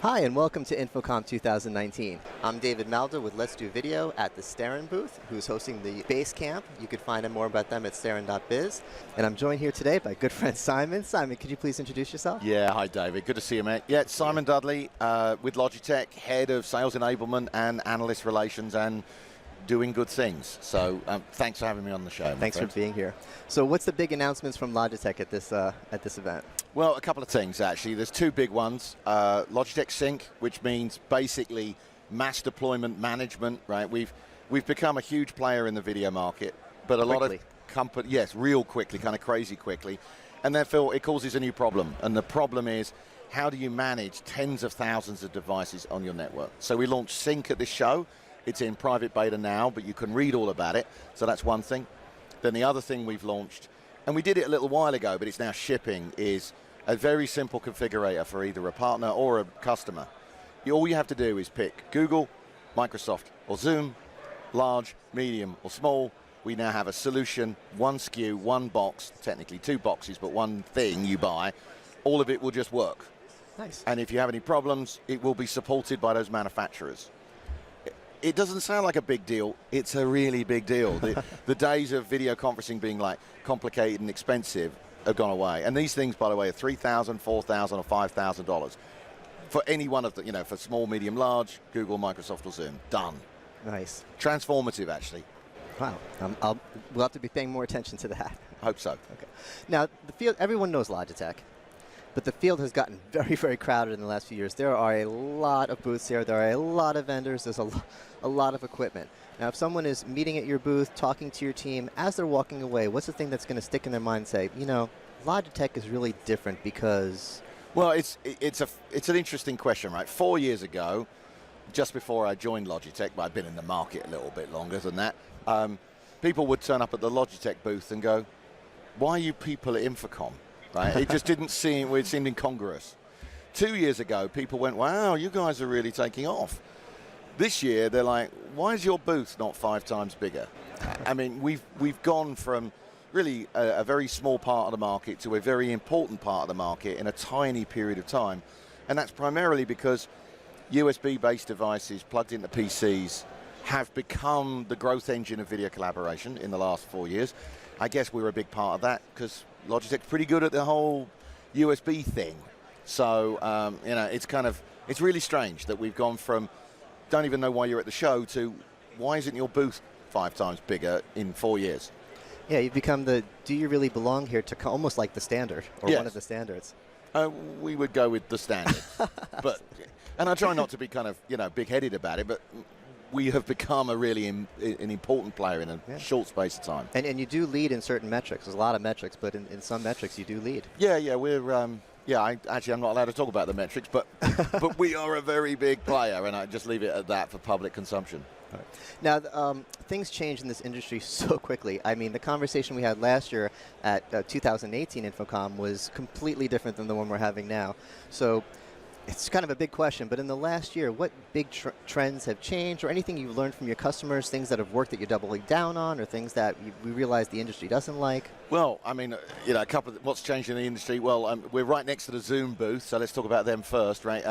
Hi, and welcome to InfoComm 2019. I'm David Malda with Let's Do Video at the Starin booth, who's hosting the Base Camp. You can find out more about them at starin.biz. And I'm joined here today by good friend Simon. Simon, could you please introduce yourself? Yeah, hi David. Good to see you, mate. Yeah, it's Simon Dudley with Logitech, head of sales enablement and analyst relations, and doing good things. So thanks for having me on the show. Thanks for being here. So what's the big announcements from Logitech at this event? Well, a couple of things, actually. There's two big ones. Logitech Sync, which means basically mass deployment management, right? We've become a huge player in the video market, but a lot of companies, yes, real quickly, kind of crazy quickly. And therefore, it causes a new problem. And the problem is, how do you manage tens of thousands of devices on your network? So we launched Sync at this show. It's in private beta now, but you can read all about it. So that's one thing. Then the other thing we've launched, and we did it a little while ago, but it's now shipping, is a very simple configurator for either a partner or a customer. All you have to do is pick Google, Microsoft, or Zoom, large, medium, or small. We now have a solution, one SKU, one box, technically two boxes, but one thing you buy. All of it will just work. Nice. And if you have any problems, it will be supported by those manufacturers. It doesn't sound like a big deal. It's a really big deal. The days of video conferencing being like complicated and expensive have gone away. And these things, by the way, are $3,000, $4,000, or $5,000 for any one of the, for small, medium, large, Google, Microsoft, or Zoom. Done. Nice. Transformative, actually. Wow. We'll have to be paying more attention to that. I hope so. Okay. Now, the field, everyone knows Logitech. But the field has gotten very, very crowded in the last few years. There are a lot of booths here. There are a lot of vendors. There's a lot of equipment. Now, if someone is meeting at your booth, talking to your team, as they're walking away, what's the thing that's going to stick in their mind and say, Logitech is really different because... Well, it's an interesting question, right? 4 years ago, just before I joined Logitech, but I've been in the market a little bit longer than that, people would turn up at the Logitech booth and go, why are you people at InfoComm? Right? It just didn't seem, it seemed incongruous. 2 years ago, people went, wow, you guys are really taking off. This year, they're like, why is your booth not 5 times bigger? I mean, we've gone from really a very small part of the market to a very important part of the market in a tiny period of time. And that's primarily because USB-based devices plugged into PCs have become the growth engine of video collaboration in the last 4 years. I guess we're a big part of that because Logitech's pretty good at the whole USB thing. So, it's really strange that we've gone from don't even know why you're at the show to why isn't your booth 5 times bigger in 4 years? Yeah, you've become the do you really belong here to almost like the standard or yes. one of the standards. We would go with the standard. And I try not to be kind of, big-headed about it, but we have become a really an important player in a short space of time. And you do lead in certain metrics. There's a lot of metrics, but in some metrics you do lead. Yeah, we're, I'm not allowed to talk about the metrics, but but we are a very big player, and I just leave it at that for public consumption. Right. Now, things change in this industry so quickly. I mean, the conversation we had last year at 2018 InfoComm was completely different than the one we're having now. So it's kind of a big question, but in the last year, what big trends have changed, or anything you've learned from your customers, things that have worked that you're doubling down on, or things that we realize the industry doesn't like? Well, I mean, a couple of what's changed in the industry. Well, we're right next to the Zoom booth, so let's talk about them first, right?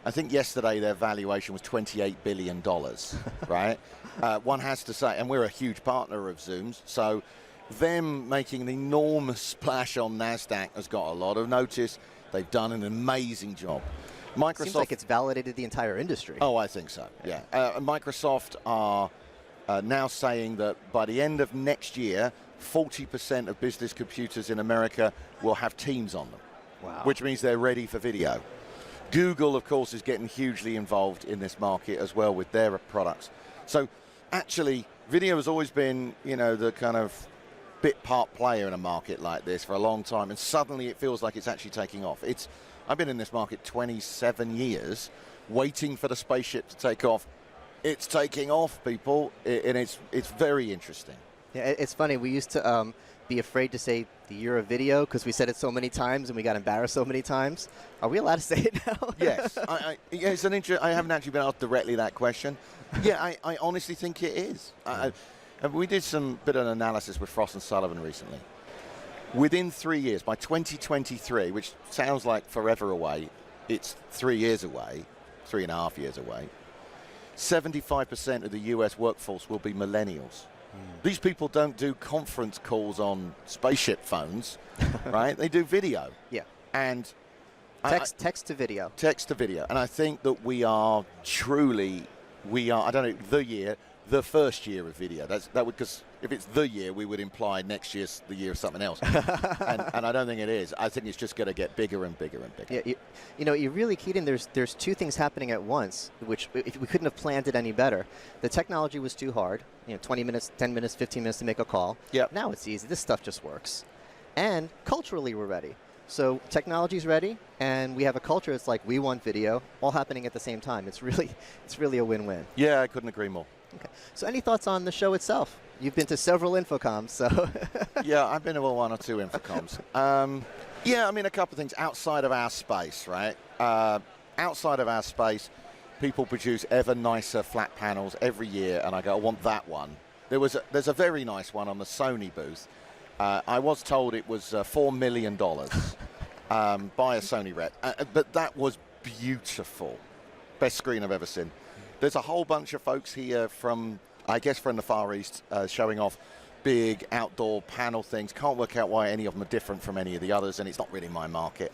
I think yesterday their valuation was $28 billion, right? One has to say, and we're a huge partner of Zoom's, so them making an enormous splash on NASDAQ has got a lot of notice. They've done an amazing job. Microsoft, seems like it's validated the entire industry. Oh, I think so, yeah. Microsoft are now saying that by the end of next year, 40% of business computers in America will have Teams on them, wow. Which means they're ready for video. Google, of course, is getting hugely involved in this market as well with their products. So actually, video has always been, the kind of bit part player in a market like this for a long time, and suddenly it feels like it's actually taking off. I've been in this market 27 years, waiting for the spaceship to take off. It's taking off, people, and it's very interesting. Yeah, it's funny. We used to be afraid to say the year of video because we said it so many times and we got embarrassed so many times. Are we allowed to say it now? Yes. It's an I haven't actually been asked directly that question. Yeah, I honestly think it is. We did some bit of analysis with Frost & Sullivan recently. Within 3 years, by 2023, which sounds like forever away, it's 3 years away, 3.5 years away, 75% of the US workforce will be millennials. These people don't do conference calls on spaceship phones, right? They do video. Yeah. And text to video. Text to video. And I think that we are truly, I don't know, the first year of video. Because if it's the year, we would imply next year's the year of something else. and I don't think it is. I think it's just going to get bigger and bigger and bigger. Yeah, you really keyed in. There's two things happening at once, which if we couldn't have planned it any better. The technology was too hard. 20 minutes, 10 minutes, 15 minutes to make a call. Yep. Now it's easy. This stuff just works. And culturally, we're ready. So technology's ready, and we have a culture that's like, we want video, all happening at the same time. It's really a win-win. Yeah, I couldn't agree more. Okay. So any thoughts on the show itself? You've been to several InfoComms, so. Yeah, I've been to one or two InfoComms. Yeah, I mean, a couple of things outside of our space, right? Outside of our space, people produce ever nicer flat panels every year, and I go, I want that one. There's a very nice one on the Sony booth. I was told it was $4 million by a Sony rep, but that was beautiful. Best screen I've ever seen. There's a whole bunch of folks here from the Far East showing off big outdoor panel things. Can't work out why any of them are different from any of the others, and it's not really my market.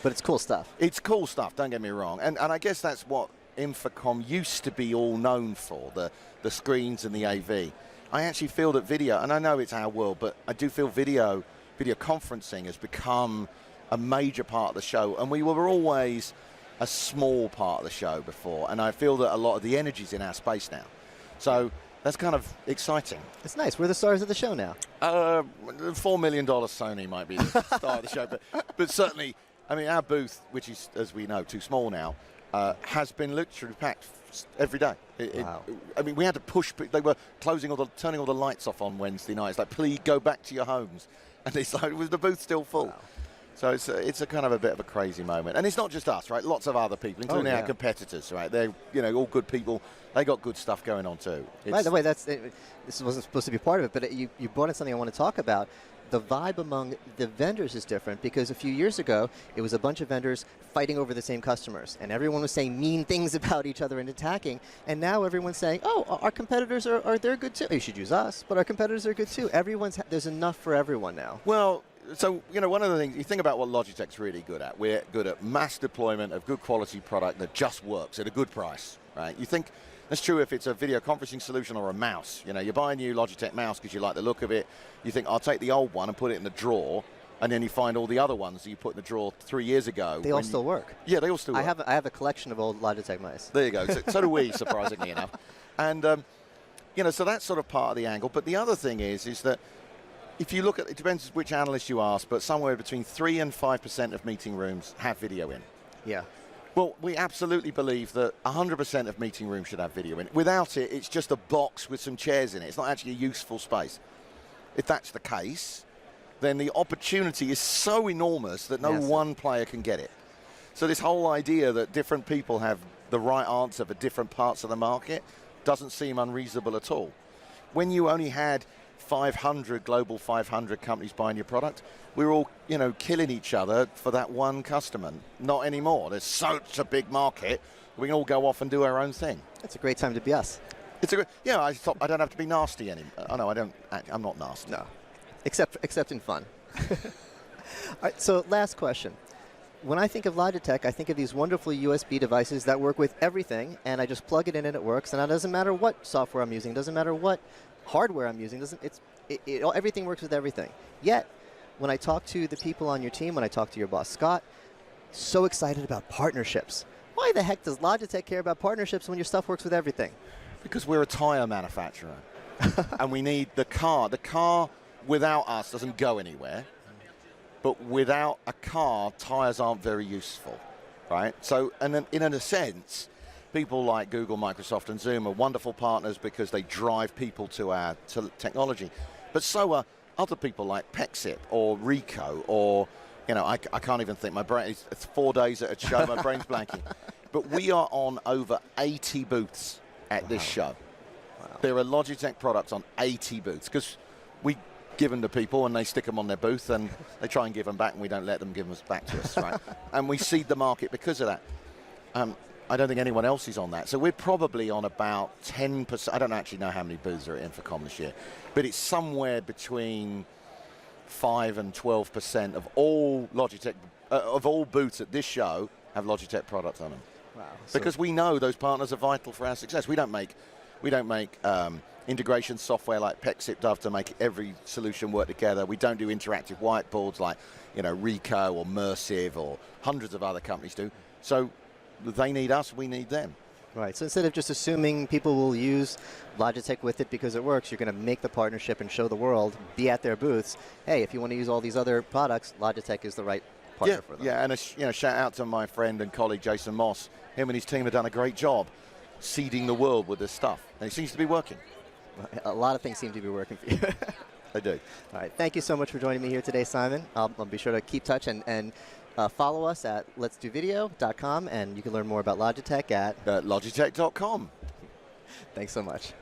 But it's cool stuff. It's cool stuff, don't get me wrong. And I guess that's what InfoComm used to be all known for, the screens and the AV. I actually feel that video, and I know it's our world, but I do feel video conferencing has become a major part of the show, and we were always a small part of the show before, and I feel that a lot of the energy's in our space now. So that's kind of exciting. It's nice. We're the stars of the show now. $4 million Sony might be the star of the show, but certainly, I mean, our booth, which is, as we know, too small now, has been literally packed every day. Wow. I mean, we had to push. They were turning all the lights off on Wednesday nights. Like, please go back to your homes. And it's like, was the booth still full? Wow. So it's a kind of a bit of a crazy moment. And it's not just us, right? Lots of other people, including our competitors, right? They're, all good people. They got good stuff going on too. By the way, this wasn't supposed to be part of it, but you brought in something I want to talk about. The vibe among the vendors is different because a few years ago, it was a bunch of vendors fighting over the same customers, and everyone was saying mean things about each other and attacking, and now everyone's saying, oh, our competitors they're good too. You should use us, but our competitors are good too. There's enough for everyone now. Well, so, one of the things, you think about what Logitech's really good at. We're good at mass deployment of good quality product that just works at a good price, right? You think that's true if it's a video conferencing solution or a mouse. You buy a new Logitech mouse because you like the look of it. You think, I'll take the old one and put it in the drawer, and then you find all the other ones that you put in the drawer 3 years ago. They all still work. Yeah, they all still work. I have a collection of old Logitech mice. There you go. So do we, surprisingly enough. And, so that's sort of part of the angle. But the other thing is that if you look at, it depends which analyst you ask, but somewhere between 3 and 5% of meeting rooms have video in. Yeah. Well, we absolutely believe that 100% of meeting rooms should have video in. Without it, it's just a box with some chairs in it. It's not actually a useful space. If that's the case, then the opportunity is so enormous that no one player can get it. So this whole idea that different people have the right answer for different parts of the market doesn't seem unreasonable at all. When you only had 500 global 500 companies buying your product, we were all, killing each other for that one customer. Not anymore. There's such a big market. We can all go off and do our own thing. It's a great time to be us. It's a great, I don't have to be nasty anymore. Oh no, I'm not nasty. No, except in fun. All right, so last question. When I think of Logitech, I think of these wonderful USB devices that work with everything, and I just plug it in and it works. And it doesn't matter what software I'm using, doesn't matter what hardware I'm using, everything works with everything. Yet, when I talk to the people on your team, when I talk to your boss, Scott, so excited about partnerships. Why the heck does Logitech care about partnerships when your stuff works with everything? Because we're a tire manufacturer, and we need the car. The car without us doesn't go anywhere, but without a car, tires aren't very useful, right? So, and then in a sense, people like Google, Microsoft, and Zoom are wonderful partners because they drive people to our technology. But so are other people like Pexip or Ricoh or, I can't even think. My brain is 4 days at a show. My brain's blanking. But we are on over 80 booths at this show. Wow. There are Logitech products on 80 booths because given to people, and they stick them on their booth, and they try and give them back, and we don't let them give them back to us, right? And we seed the market because of that. I don't think anyone else is on that. So we're probably on about 10%. I don't actually know how many booths are at InfoComm this year, but it's somewhere between 5 and 12% of all Logitech, of all booths at this show have Logitech products on them. Wow. Because we know those partners are vital for our success. We don't make integration software like Pexip does to make every solution work together. We don't do interactive whiteboards like, you know, Ricoh or Mersive or hundreds of other companies do. So they need us, we need them. Right, so instead of just assuming people will use Logitech with it because it works, you're going to make the partnership and show the world, be at their booths. Hey, if you want to use all these other products, Logitech is the right partner for them. Yeah, and shout out to my friend and colleague Jason Moss. Him and his team have done a great job seeding the world with this stuff, and it seems to be working. A lot of things seem to be working for you. They do. All right, thank you so much for joining me here today, Simon. I'll be sure to keep touch and follow us at letsdovideo.com, and you can learn more about Logitech at Logitech.com. Thanks so much.